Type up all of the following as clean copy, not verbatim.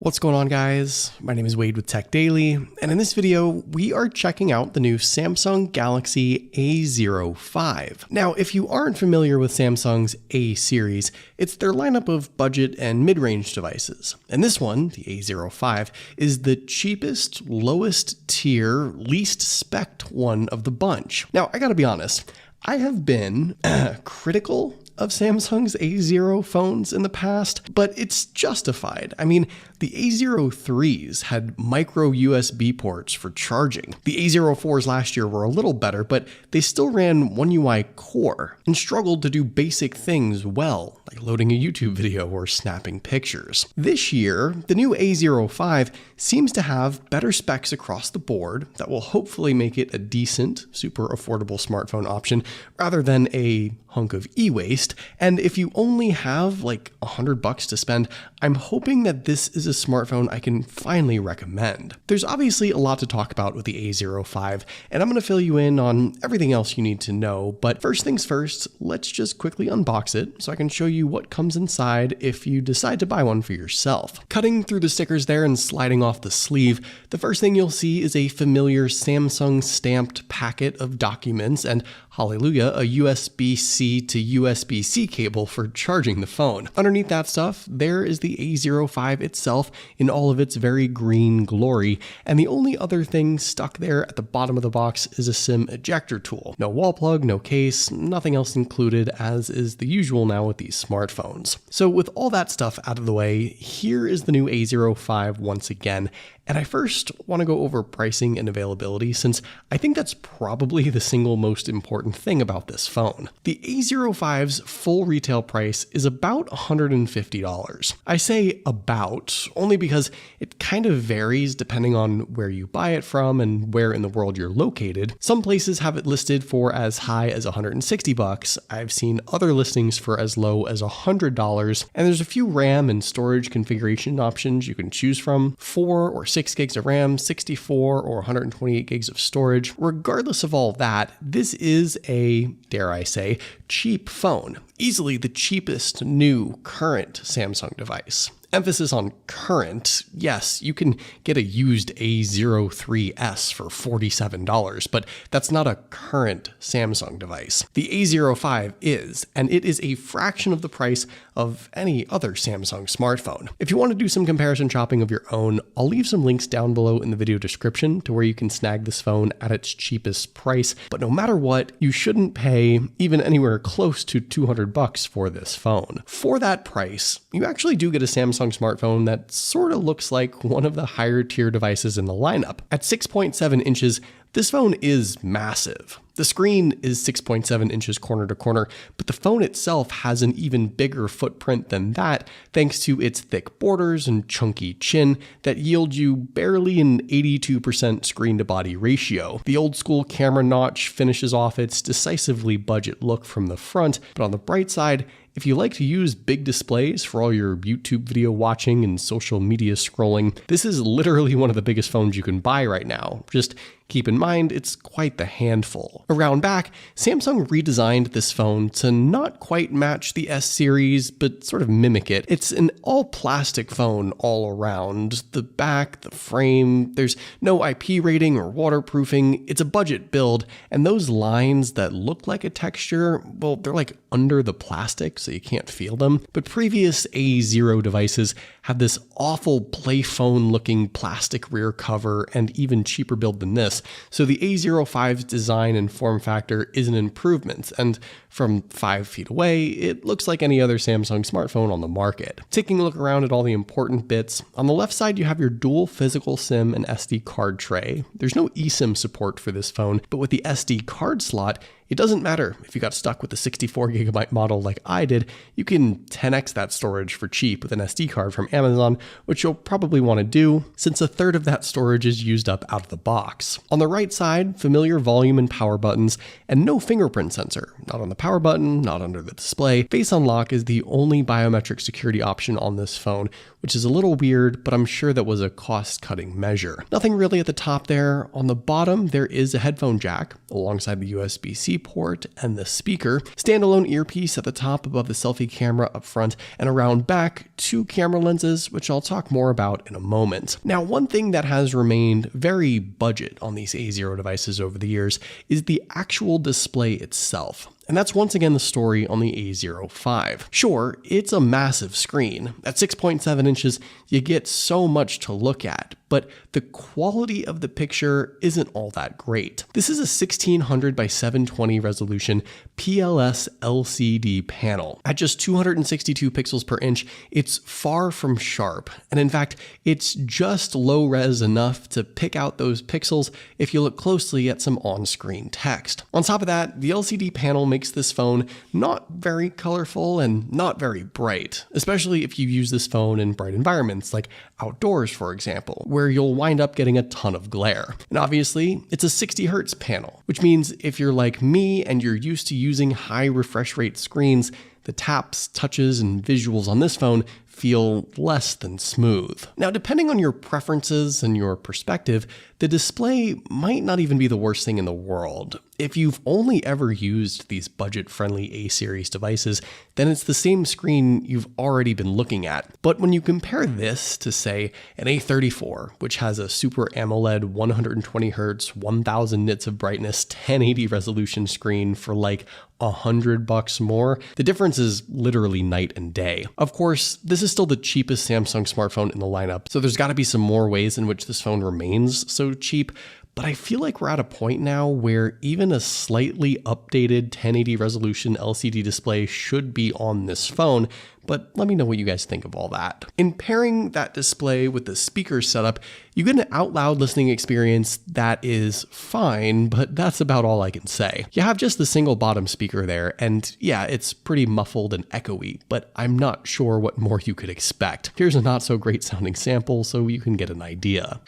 What's going on, guys? My name is Wade with Tech Daily, and in this video, we are checking out the new Samsung Galaxy A05. Now, if you aren't familiar with Samsung's A series, it's their lineup of budget and mid-range devices. And this one, the A05, is the cheapest, lowest tier, least spec'd one of the bunch. Now, I gotta be honest, I have been critical of Samsung's A0 phones in the past, but it's justified. I mean, the A03s had micro USB ports for charging. The A04s last year were a little better, but they still ran One UI Core and struggled to do basic things well, like loading a YouTube video or snapping pictures. This year, the new A05 seems to have better specs across the board that will hopefully make it a decent, super affordable smartphone option rather than a hunk of e-waste. And if you only have like $100 to spend, I'm hoping that this is a smartphone I can finally recommend. There's obviously a lot to talk about with the A05, and I'm going to fill you in on everything else you need to know. But first things first, let's just quickly unbox it so I can show you what comes inside if you decide to buy one for yourself. Cutting through the stickers there and sliding off the sleeve, the first thing you'll see is a familiar Samsung stamped packet of documents and, hallelujah, a USB-C to USB-C cable for charging the phone. Underneath that stuff, there is the A05 itself in all of its very green glory, and the only other thing stuck there at the bottom of the box is a SIM ejector tool. No wall plug, no case, nothing else included, as is the usual now with these smartphones. So with all that stuff out of the way, here is the new A05 once again. And I first want to go over pricing and availability, since I think that's probably the single most important thing about this phone. The A05's full retail price is about $150. I say about only because it kind of varies depending on where you buy it from and where in the world you're located. Some places have it listed for as high as $160. I've seen other listings for as low as $100, and there's a few RAM and storage configuration options you can choose from: 4 or 6 gigs of RAM, 64 or 128 gigs of storage. Regardless of all that, this is a, dare I say, cheap phone. Easily the cheapest new current Samsung device. Emphasis on current. Yes, you can get a used A03s for $47, but that's not a current Samsung device. The A05 is, and it is a fraction of the price of any other Samsung smartphone. If you want to do some comparison shopping of your own, I'll leave some links down below in the video description to where you can snag this phone at its cheapest price, but no matter what, you shouldn't pay even anywhere close to $200 for this phone. For that price, you actually do get a Samsung smartphone that sort of looks like one of the higher tier devices in the lineup. At 6.7 inches, this phone is massive. The screen is 6.7 inches corner to corner, but the phone itself has an even bigger footprint than that thanks to its thick borders and chunky chin that yield you barely an 82% screen to body ratio. The old school camera notch finishes off its decisively budget look from the front, but on the bright side, if you like to use big displays for all your YouTube video watching and social media scrolling, this is literally one of the biggest phones you can buy right now. Just keep in mind, it's quite the handful. Around back, Samsung redesigned this phone to not quite match the S series, but sort of mimic it. It's an all plastic phone all around. The back, the frame, there's no IP rating or waterproofing. It's a budget build, and those lines that look like a texture, well, they're like under the plastic, so you can't feel them. But previous A0 devices have this awful play phone looking plastic rear cover and even cheaper build than this. So the A05's design and form factor is an improvement, and from 5 feet away, it looks like any other Samsung smartphone on the market. Taking a look around at all the important bits, on the left side you have your dual physical SIM and SD card tray. There's no eSIM support for this phone, but with the SD card slot, it doesn't matter if you got stuck with the 64GB model like I did, you can 10x that storage for cheap with an SD card from Amazon, which you'll probably want to do since a third of that storage is used up out of the box. On the right side, familiar volume and power buttons, and no fingerprint sensor. Not on the power button, not under the display. Face unlock is the only biometric security option on this phone, which is a little weird, but I'm sure that was a cost-cutting measure. Nothing really at the top there. On the bottom, there is a headphone jack alongside the USB-C USB-C port and the speaker, standalone earpiece at the top above the selfie camera up front, and around back, 2 camera lenses, which I'll talk more about in a moment. Now, one thing that has remained very budget on these A0 devices over the years is the actual display itself. And that's once again the story on the A05. Sure, it's a massive screen. At 6.7 inches, you get so much to look at, but the quality of the picture isn't all that great. This is a 1600 by 720 resolution PLS LCD panel. At just 262 pixels per inch, it's far from sharp. And in fact, it's just low res enough to pick out those pixels if you look closely at some on-screen text. On top of that, the LCD panel makes this phone not very colorful and not very bright, especially if you use this phone in bright environments like outdoors, for example, where you'll wind up getting a ton of glare. And obviously, it's a 60 hertz panel, which means if you're like me and you're used to using high refresh rate screens, the taps, touches, and visuals on this phone feel less than smooth. Now, depending on your preferences and your perspective, the display might not even be the worst thing in the world. If you've only ever used these budget-friendly A-series devices, then it's the same screen you've already been looking at. But when you compare this to, say, an A34, which has a Super AMOLED 120Hz, 1000 nits of brightness, 1080 resolution screen for like $100 more, the difference is literally night and day. Of course, this is still the cheapest Samsung smartphone in the lineup, so there's got to be some more ways in which this phone remains so cheap, but I feel like we're at a point now where even a slightly updated 1080 resolution LCD display should be on this phone, but let me know what you guys think of all that. In pairing that display with the speaker setup, you get an out loud listening experience that is fine, but that's about all I can say. You have just the single bottom speaker there, and yeah, it's pretty muffled and echoey, but I'm not sure what more you could expect. Here's a not so great sounding sample so you can get an idea.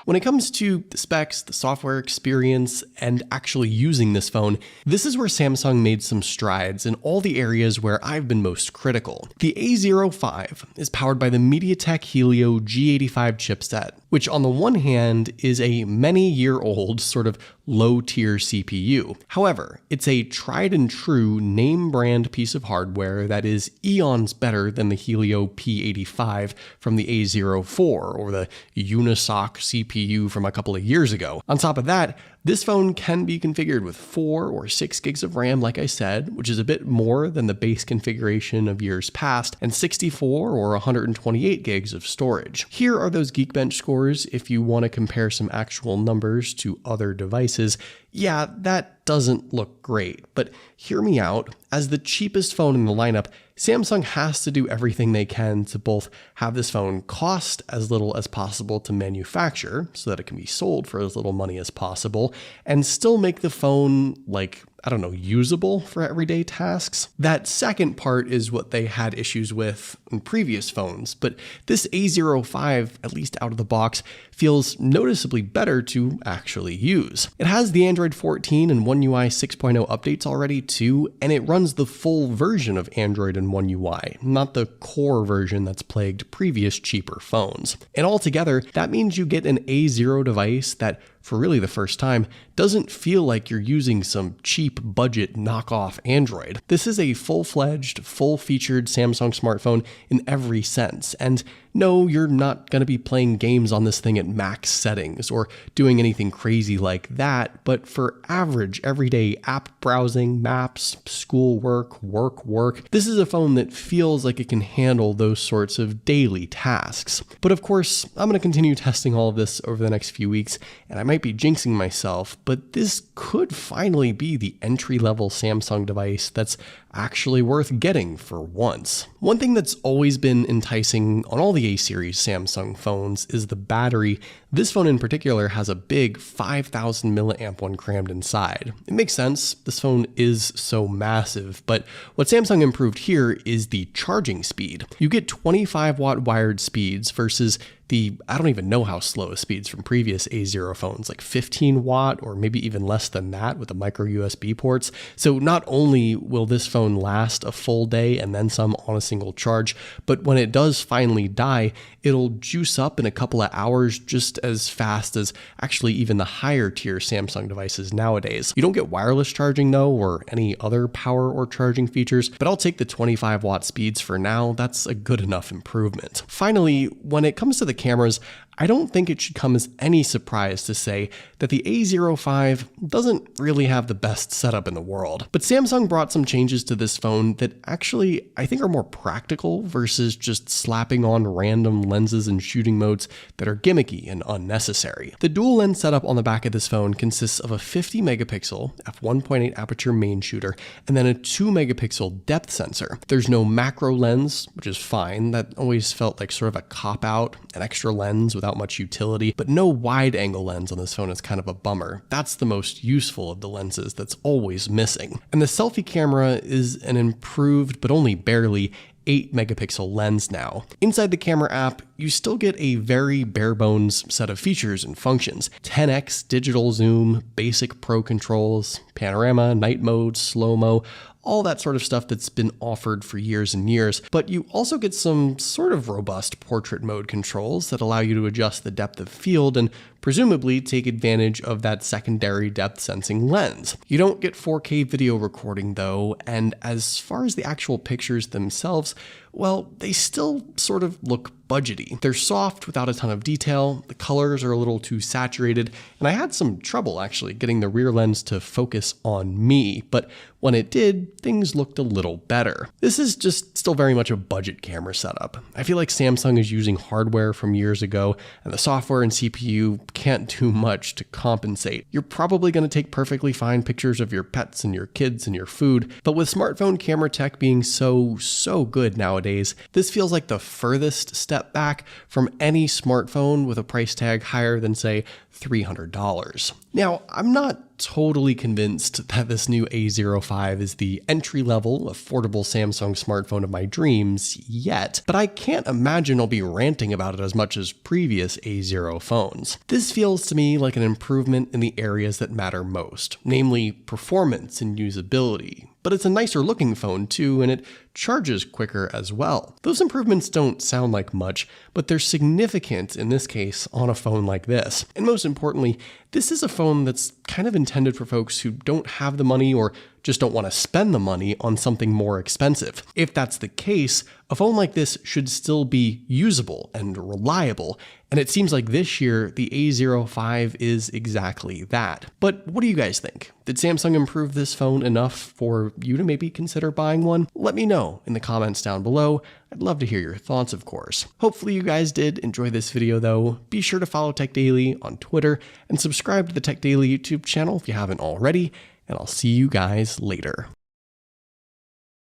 When it comes to the specs, the software experience, and actually using this phone, this is where Samsung made some strides in all the areas where I've been most critical. The A05 is powered by the MediaTek Helio G85 chipset, which on the one hand is a many-year-old sort of low-tier CPU. However, it's a tried-and-true name-brand piece of hardware that is eons better than the Helio P85 from the A04 or the Unisoc CPU from a couple of years ago. On top of that, this phone can be configured with 4 or 6 gigs of RAM, like I said, which is a bit more than the base configuration of years past, and 64 or 128 gigs of storage. Here are those Geekbench scores if you want to compare some actual numbers to other devices. Yeah, that doesn't look great, but hear me out. As the cheapest phone in the lineup, Samsung has to do everything they can to both have this phone cost as little as possible to manufacture so that it can be sold for as little money as possible, and still make the phone, like, I don't know, usable for everyday tasks. That second part is what they had issues with in previous phones, but this A05, at least out of the box, feels noticeably better to actually use. It has the Android 14 and One UI 6.0 updates already too, and it runs the full version of Android and One UI, not the core version that's plagued previous cheaper phones. And altogether, that means you get an A0 device that, for really the first time, doesn't feel like you're using some cheap budget knockoff Android. This is a full-fledged, full-featured Samsung smartphone in every sense, and no, you're not going to be playing games on this thing at max settings or doing anything crazy like that, but for average, everyday app browsing, maps, schoolwork, work, this is a phone that feels like it can handle those sorts of daily tasks. But of course, I'm going to continue testing all of this over the next few weeks, and I might be jinxing myself, but this could finally be the entry-level Samsung device that's actually worth getting for once. One thing that's always been enticing on all the A-series Samsung phones is the battery. This phone in particular has a big 5000 milliamp one crammed inside. It makes sense, this phone is so massive, but what Samsung improved here is the charging speed. You get 25 watt wired speeds versus I don't even know how slow speeds from previous A0 phones, like 15 watt or maybe even less than that with the micro USB ports. So not only will this phone last a full day and then some on a single charge, but when it does finally die, it'll juice up in a couple of hours just as fast as actually even the higher tier Samsung devices nowadays. You don't get wireless charging though, or any other power or charging features, but I'll take the 25 watt speeds for now. That's a good enough improvement. Finally, when it comes to the cameras, I don't think it should come as any surprise to say that the A05 doesn't really have the best setup in the world. But Samsung brought some changes to this phone that actually I think are more practical versus just slapping on random lenses and shooting modes that are gimmicky and unnecessary. The dual lens setup on the back of this phone consists of a 50 megapixel f1.8 aperture main shooter and then a 2 megapixel depth sensor. There's no macro lens, which is fine. That always felt like sort of a cop-out, an extra lens without much utility, but no wide angle lens on this phone is kind of a bummer. That's the most useful of the lenses that's always missing. And the selfie camera is an improved, but only barely, 8 megapixel lens now. Inside the camera app, you still get a very bare bones set of features and functions. 10x digital zoom, basic pro controls, panorama, night mode, slow-mo, all that sort of stuff that's been offered for years and years, but you also get some sort of robust portrait mode controls that allow you to adjust the depth of field and presumably take advantage of that secondary depth sensing lens. You don't get 4K video recording though, and as far as the actual pictures themselves, well, they still sort of look budgety. They're soft without a ton of detail, the colors are a little too saturated, and I had some trouble actually getting the rear lens to focus on me, but when it did, things looked a little better. This is just still very much a budget camera setup. I feel like Samsung is using hardware from years ago, and the software and CPU can't do much to compensate. You're probably going to take perfectly fine pictures of your pets and your kids and your food, but with smartphone camera tech being so good nowadays, this feels like the furthest step back from any smartphone with a price tag higher than, say, $300. Now, I'm not totally convinced that this new A05 is the entry-level, affordable Samsung smartphone of my dreams yet, but I can't imagine I'll be ranting about it as much as previous A0 phones. This feels to me like an improvement in the areas that matter most, namely performance and usability. But it's a nicer looking phone too, and it charges quicker as well. Those improvements don't sound like much, but they're significant in this case on a phone like this. And most importantly, this is a phone that's kind of intended for folks who don't have the money or just don't want to spend the money on something more expensive. If that's the case, a phone like this should still be usable and reliable, and it seems like this year the A05 is exactly that. But what do you guys think? Did Samsung improve this phone enough for you to maybe consider buying one? Let me know in the comments down below. I'd love to hear your thoughts, of course. Hopefully you guys did enjoy this video though. Be sure to follow Tech Daily on Twitter and subscribe to the Tech Daily YouTube channel if you haven't already, and I'll see you guys later.